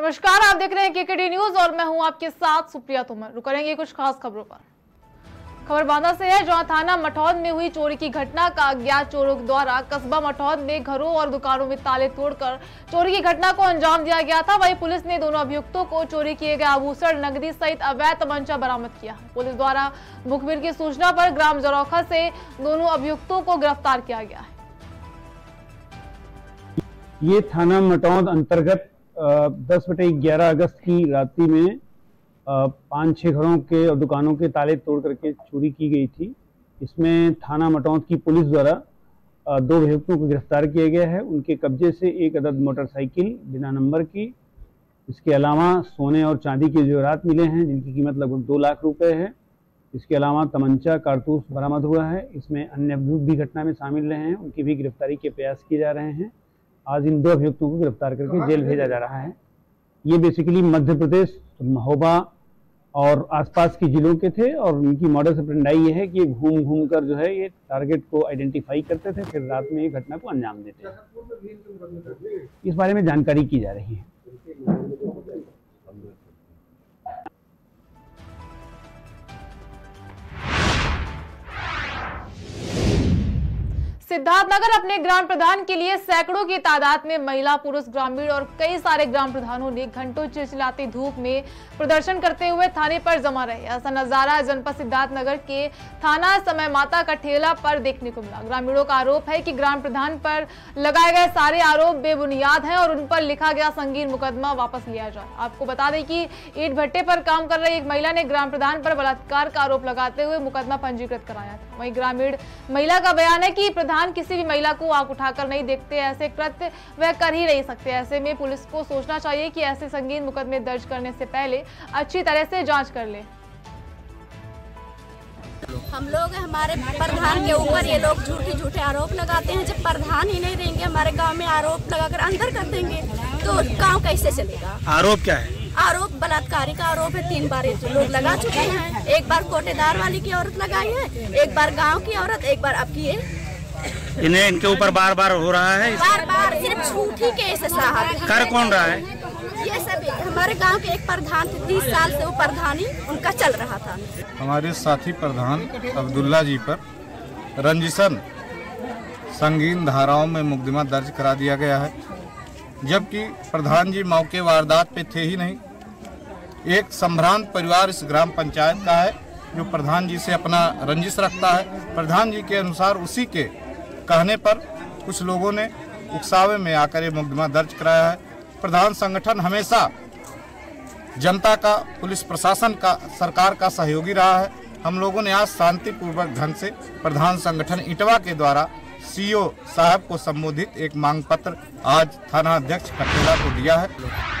नमस्कार, आप देख रहे हैं केकेडी न्यूज और मैं हूं आपके साथ सुप्रिया तोमर। रुक करेंगे कुछ खास खबरों पर। खबर बांदा से है, जहां थाना मठौद में हुई चोरी की घटना का अज्ञात चोरों द्वारा कस्बा मठौद में घरों और दुकानों में ताले तोड़कर चोरी की घटना को अंजाम दिया गया था। वहीं पुलिस ने दोनों अभियुक्तों को चोरी किए गए आभूषण, नकदी सहित अवैध तमंचा बरामद किया। पुलिस द्वारा मुखबिर की सूचना पर ग्राम जरौखा से दोनों अभियुक्तों को गिरफ्तार किया गया है। ये थाना मठौद अंतर्गत 10/11 अगस्त की रात्रि में 5-6 घरों के और दुकानों के ताले तोड़ करके चोरी की गई थी। इसमें थाना मठौद की पुलिस द्वारा 2 अभियुक्तों को गिरफ्तार किया गया है। उनके कब्जे से एक अदद मोटरसाइकिल बिना नंबर की, इसके अलावा सोने और चांदी के जेवरात मिले हैं जिनकी कीमत लगभग 2 लाख रुपए है। इसके अलावा तमंचा, कारतूस बरामद हुआ है। इसमें अन्य अभियुक्त भी घटना में शामिल रहे हैं, उनकी भी गिरफ्तारी के प्रयास किए जा रहे हैं। आज इन 2 अभियुक्तों को गिरफ्तार करके जेल भेजा जा रहा है। ये बेसिकली मध्य प्रदेश, महोबा और आसपास के जिलों के थे और उनकी मॉडस ऑपरेंडी ये है कि ये घूम कर जो है ये टारगेट को आइडेंटिफाई करते थे, फिर रात में ये घटना को अंजाम देते थे। इस बारे में जानकारी की जा रही है। सिद्धार्थनगर अपने ग्राम प्रधान के लिए सैकड़ों की तादाद में महिला, पुरुष, ग्रामीण और कई सारे ग्राम प्रधानों ने घंटों चिलचिलाती धूप में प्रदर्शन करते हुए थाने पर जमा रहे। ऐसा नजारा जनपद सिद्धार्थनगर के थाना समय माता का ठेला पर देखने को मिला। ग्रामीणों का आरोप है कि ग्राम प्रधान पर लगाए गए सारे आरोप बेबुनियाद हैं और उन पर लिखा गया संगीन मुकदमा वापस लिया जाए। आपको बता दें कि ईंट भट्टे पर काम कर रही एक महिला ने ग्राम प्रधान पर बलात्कार का आरोप लगाते हुए मुकदमा पंजीकृत कराया था। वहीं ग्रामीण महिला का बयान है कि प्रधान किसी भी महिला को आंख उठाकर नहीं देखते, ऐसे कृत्य वह कर ही नहीं सकते। ऐसे में पुलिस को सोचना चाहिए कि ऐसे संगीन मुकदमे दर्ज करने से पहले अच्छी तरह से जांच कर ले। हम लोग हमारे प्रधान के ऊपर ये लोग झूठे आरोप लगाते हैं। जब प्रधान ही नहीं देंगे, हमारे गांव में आरोप लगाकर अंदर कर देंगे तो गांव कैसे चलेगा? आरोप क्या है? आरोप बलात्कारी का आरोप है। 3 बार लोग लगा चुके हैं। एक बार कोटेदार वाली की औरत लगाई है, एक बार गाँव की औरत, एक बार अब की इन्हें इनके ऊपर बार बार हो रहा है। बार सिर्फ झूठी केस है साहब। कर कौन रहा है? ये सब हमारे गांव के एक प्रधान थे, 30 साल से वो प्रधानी उनका चल रहा था। हमारे साथी प्रधान अब्दुल्ला जी पर रंजिशन संगीन धाराओं में मुकदमा दर्ज करा दिया गया है, जबकि प्रधान जी मौके वारदात पे थे ही नहीं। एक संभ्रांत परिवार इस ग्राम पंचायत का है जो प्रधान जी से अपना रंजिश रखता है। प्रधान जी के अनुसार उसी के कहने पर कुछ लोगों ने उकसावे में आकर ये मुकदमा दर्ज कराया है। प्रधान संगठन हमेशा जनता का, पुलिस प्रशासन का, सरकार का सहयोगी रहा है। हम लोगों ने आज शांतिपूर्वक ढंग से प्रधान संगठन इटवा के द्वारा सीओ साहब को संबोधित एक मांग पत्र आज थाना अध्यक्ष कटेला को दिया है।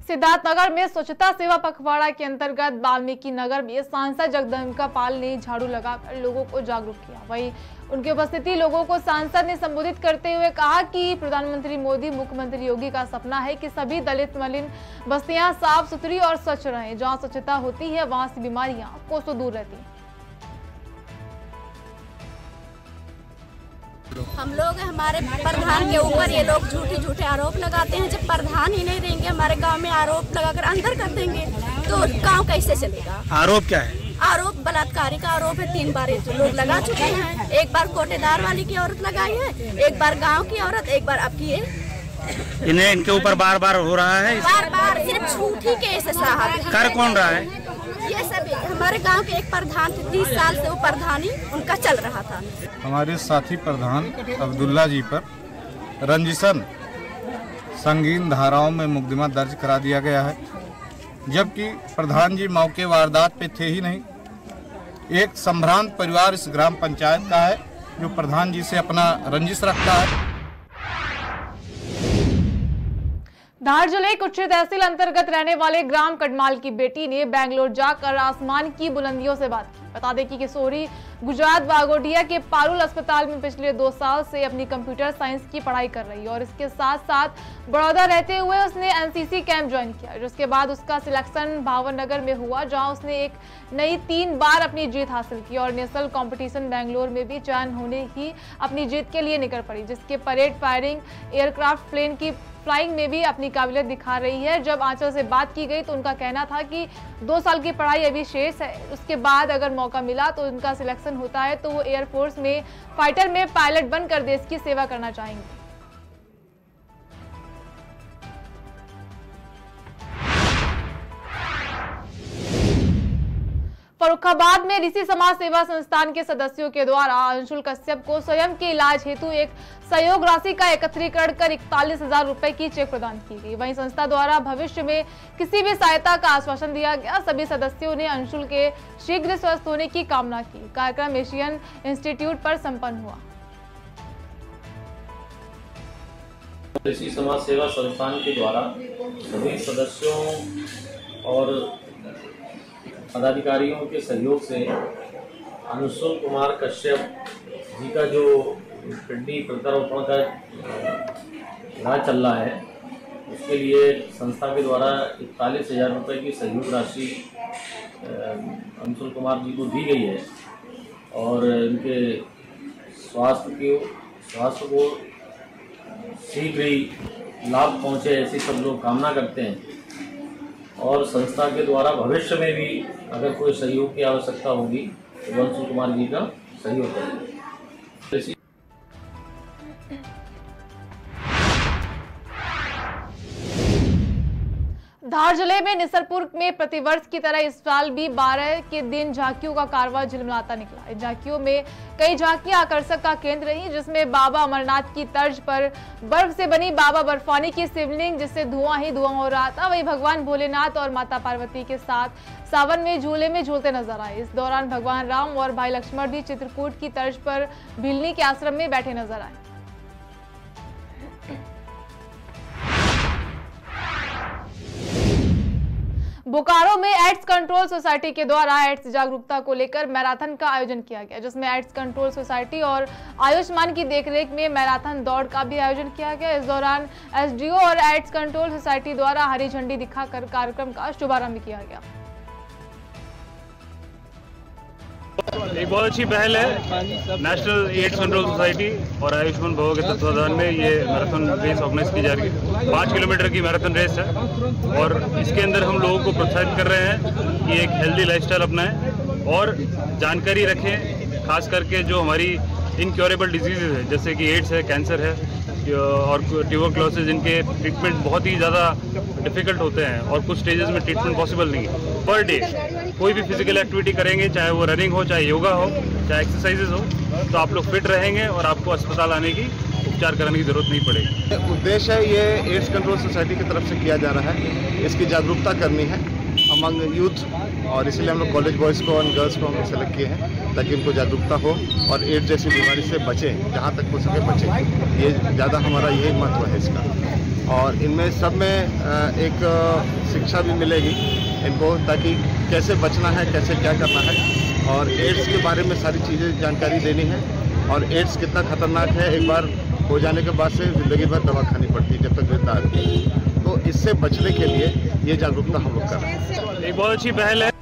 सिद्धार्थनगर में स्वच्छता सेवा पखवाड़ा के अंतर्गत वाल्मीकि नगर में सांसद जगदम्बिका पाल ने झाड़ू लगाकर लोगों को जागरूक किया। वहीं उनकी उपस्थिति लोगों को सांसद ने संबोधित करते हुए कहा कि प्रधानमंत्री मोदी, मुख्यमंत्री योगी का सपना है कि सभी दलित मलिन बस्तियां साफ सुथरी और स्वच्छ रहें। जहां स्वच्छता होती है वहां से बीमारियां कोसों दूर रहती हैं। हम लोग हमारे प्रधान के ऊपर ये लोग झूठे आरोप लगाते हैं। जब प्रधान ही नहीं देंगे, हमारे गांव में आरोप लगाकर अंदर कर देंगे तो गांव कैसे चलेगा? आरोप क्या है? आरोप बलात्कारी का आरोप है। 3 बार लोग लगा चुके हैं। एक बार कोटेदार वाली की औरत लगाई है, एक बार गाँव की औरत, एक बार अब की इन्हें इनके ऊपर बार बार हो रहा है। बार सिर्फ झूठी केस है साहब। कर कौन रहा है? ये सब हमारे गांव के एक प्रधान थे, 30 साल से वो प्रधानी उनका चल रहा था। हमारे साथी प्रधान अब्दुल्ला जी पर रंजिशन संगीन धाराओं में मुकदमा दर्ज करा दिया गया है, जबकि प्रधान जी मौके वारदात पे थे ही नहीं। एक संभ्रांत परिवार इस ग्राम पंचायत का है जो प्रधान जी से अपना रंजिश रखता है। धार जिले कुर्ची तहसील अंतर्गत रहने वाले ग्राम कटमाल की बेटी ने बेंगलोर जाकर आसमान की बुलंदियों से बात की। बता दें कि किशोरी गुजरात वाघोटिया के पारुल अस्पताल में पिछले 2 साल से अपनी कंप्यूटर साइंस की पढ़ाई कर रही है और इसके साथ साथ बड़ौदा रहते हुए उसने एनसीसी कैंप ज्वाइन किया, जिसके बाद उसका सिलेक्शन भावनगर में हुआ, जहां उसने एक नई 3 बार अपनी जीत हासिल की और नेशनल कंपटीशन बेंगलोर में भी चयन होने ही अपनी जीत के लिए निकल पड़ी, जिसके परेड फायरिंग एयरक्राफ्ट प्लेन की फ्लाइंग में भी अपनी काबिलियत दिखा रही है। जब आंचल से बात की गई तो उनका कहना था कि 2 साल की पढ़ाई अभी शेष है, उसके बाद अगर मौका मिला तो उनका सिलेक्शन होता है तो वो एयरफोर्स में फाइटर में पायलट बनकर देश की सेवा करना चाहेंगे। फर्रुखाबाद में ऋषि समाज सेवा संस्थान के सदस्यों के द्वारा अंशुल कश्यप को स्वयं के इलाज हेतु एक सहयोग राशि का एकत्रीकरण कर 41,000 रुपए की चेक प्रदान की गई। वहीं संस्था द्वारा भविष्य में किसी भी सहायता का आश्वासन दिया गया। सभी सदस्यों ने अंशुल के शीघ्र स्वस्थ होने की कामना की। कार्यक्रम एशियन इंस्टीट्यूट पर संपन्न हुआ। ऋषि समाज सेवा संस्थान के द्वारा सभी सदस्यों और पदाधिकारियों के सहयोग से अंशुल कुमार कश्यप जी का जो किडनी प्रत्यारोपण का इलाज चल रहा है, उसके लिए संस्था के द्वारा 41,000 रुपये की सहयोग राशि अंशुल कुमार जी को दी गई है और इनके स्वास्थ्य को शीघ्र ही लाभ पहुँचे, ऐसी सब लोग कामना करते हैं। और संस्था के द्वारा भविष्य में भी अगर कोई सहयोग की आवश्यकता होगी तो अंशुल कुमार जी का सहयोग करेंगे। धार जिले में निसरपुर में प्रतिवर्ष की तरह इस साल भी 12 के दिन झांकियों का कारवां झिलमिलाता निकला। इन झांकियों में कई झांकियां आकर्षक का केंद्र रही, जिसमें बाबा अमरनाथ की तर्ज पर बर्फ से बनी बाबा बर्फानी की शिवलिंग, जिससे धुआं ही धुआं हो रहा था। वहीं भगवान भोलेनाथ और माता पार्वती के साथ सावन में झूले में झूलते नजर आए। इस दौरान भगवान राम और भाई लक्ष्मण भी चित्रकूट की तर्ज पर भिलनी के आश्रम में बैठे नजर आए। बोकारो में एड्स कंट्रोल सोसाइटी के द्वारा एड्स जागरूकता को लेकर मैराथन का आयोजन किया गया, जिसमें एड्स कंट्रोल सोसाइटी और आयुष्मान की देखरेख में मैराथन दौड़ का भी आयोजन किया गया। इस दौरान एसडीओ और एड्स कंट्रोल सोसाइटी द्वारा हरी झंडी दिखाकर कार्यक्रम का शुभारंभ किया गया। एक बहुत अच्छी पहल है। नेशनल एड्स कंट्रोल सोसाइटी और आयुष्मान भव के तत्वाधान में ये मैराथन रेस ऑर्गेनाइज की जा रही है। 5 किलोमीटर की मैराथन रेस है और इसके अंदर हम लोगों को प्रोत्साहित कर रहे हैं कि एक हेल्दी लाइफस्टाइल अपनाएं और जानकारी रखें, खास करके जो हमारी इनक्योरेबल डिजीजेज है जैसे कि एड्स है, कैंसर है और ट्यूबरक्लोसिस, जिनके ट्रीटमेंट बहुत ही ज़्यादा डिफ़िकल्ट होते हैं और कुछ स्टेजेस में ट्रीटमेंट पॉसिबल नहीं है। पर डे कोई भी फिजिकल एक्टिविटी करेंगे, चाहे वो रनिंग हो, चाहे योगा हो, चाहे एक्सरसाइजेज हो, तो आप लोग फिट रहेंगे और आपको अस्पताल आने की, उपचार कराने की ज़रूरत नहीं पड़ेगी। उद्देश्य है ये एड्स कंट्रोल सोसाइटी की तरफ से किया जा रहा है, इसकी जागरूकता करनी है अमंग यूथ, और इसीलिए हम लोग कॉलेज बॉयज़ को और गर्ल्स को हम लोग सेलेक्ट किए हैं ताकि इनको जागरूकता हो और एड्स जैसी बीमारी से बचें, जहाँ तक हो सके बचें। ये ज़्यादा हमारा यही महत्व है इसका। और इनमें सब में एक शिक्षा भी मिलेगी इनको, ताकि कैसे बचना है, कैसे क्या करना है, और एड्स के बारे में सारी चीज़ें जानकारी देनी है। और एड्स कितना खतरनाक है, एक बार हो जाने के बाद से ज़िंदगी भर दवा खानी पड़ती है जब तक जिंदा आती है। तो इससे बचने के लिए ये जागरूकता हम लोग कर रहे हैं। एक बहुत अच्छी पहल है।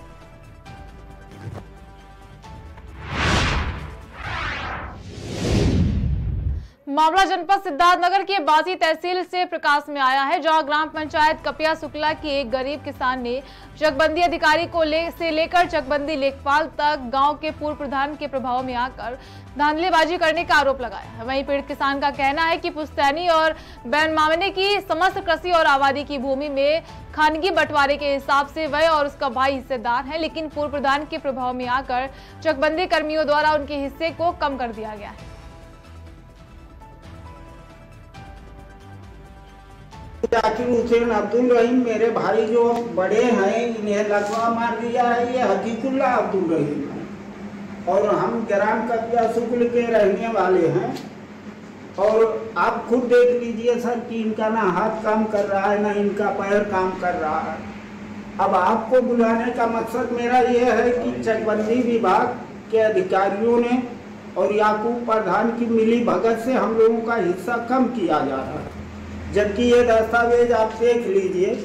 मामला जनपद सिद्धार्थनगर के बासी तहसील से प्रकाश में आया है, जहां ग्राम पंचायत कपिया शुक्ला के एक गरीब किसान ने चकबंदी अधिकारी को लेकर चकबंदी लेखपाल तक गांव के पूर्व प्रधान के प्रभाव में आकर धांधलीबाजी करने का आरोप लगाया है। वहीं पीड़ित किसान का कहना है कि पुश्तैनी और बैनमावने की समस्त कृषि और आबादी की भूमि में खानगी बंटवारे के हिसाब से वह और उसका भाई हिस्सेदार है, लेकिन पूर्व प्रधान के प्रभाव में आकर चकबंदी कर्मियों द्वारा उनके हिस्से को कम कर दिया गया है। जाकिर हुसैन अब्दुल रहीम मेरे भाई जो बड़े हैं, इन्हें लकवा मार दिया है। ये हकीकुल्ला अब्दुल रहीम है और हम ग्राम कपिया शुक्ल के रहने वाले हैं। और आप खुद देख लीजिए सर कि इनका ना हाथ काम कर रहा है, ना इनका पैर काम कर रहा है। अब आपको बुलाने का मकसद मेरा ये है कि चकबंदी विभाग के अधिकारियों ने और याकूब प्रधान की मिली भगत से हम लोगों का हिस्सा कम किया जा रहा है, जबकि ये दस्तावेज आप देख लीजिए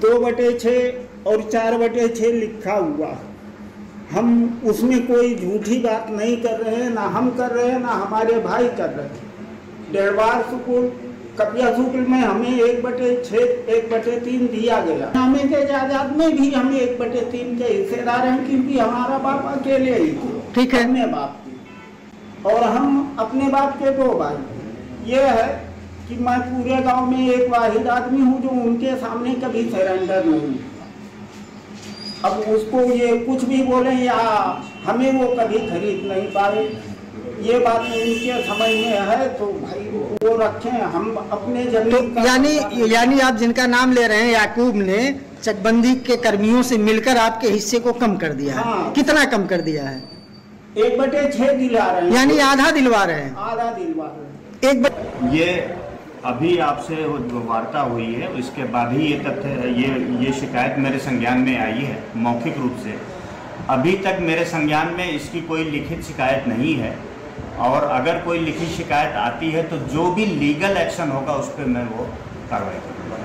2/6 और 4/6 लिखा हुआ। हम उसमें कोई झूठी बात नहीं कर रहे हैं, ना हम कर रहे हैं, ना हमारे भाई कर रहे हैं। डेढ़वार स्कूल कपिया स्कूल में हमें 1/6 1/3 दिया गया। हमें के जायदाद में भी हम 1/3 के हिस्सेदार हैं, क्योंकि हमारा बाप अकेले ही थे। ठीक है, अपने बाप की, और हम अपने बाप के 2 भाई। ये है कि मैं पूरे गांव में एक वाहिद आदमी हूँ जो उनके सामने कभी सरेंडर नहीं। अब उसको ये कुछ भी बोले या हमें वो कभी खरीद नहीं पाए, ये बात उनके समझ में है तो भाई वो रखें, हम अपने जमीन तो यानी आप जिनका नाम ले रहे हैं याकूब ने चकबंदी के कर्मियों से मिलकर आपके हिस्से को कम कर दिया है। हाँ। कितना कम कर दिया है? 1/6 दिला रहे हैं, यानी आधा दिलवा रहे हैं। आधा दिलवा रहे हैं। ये अभी आपसे वार्ता हुई है, उसके बाद ही ये तथ्य ये शिकायत मेरे संज्ञान में आई है मौखिक रूप से। अभी तक मेरे संज्ञान में इसकी कोई लिखित शिकायत नहीं है, और अगर कोई लिखित शिकायत आती है तो जो भी लीगल एक्शन होगा उस पर मैं वो कार्रवाई करूँगा।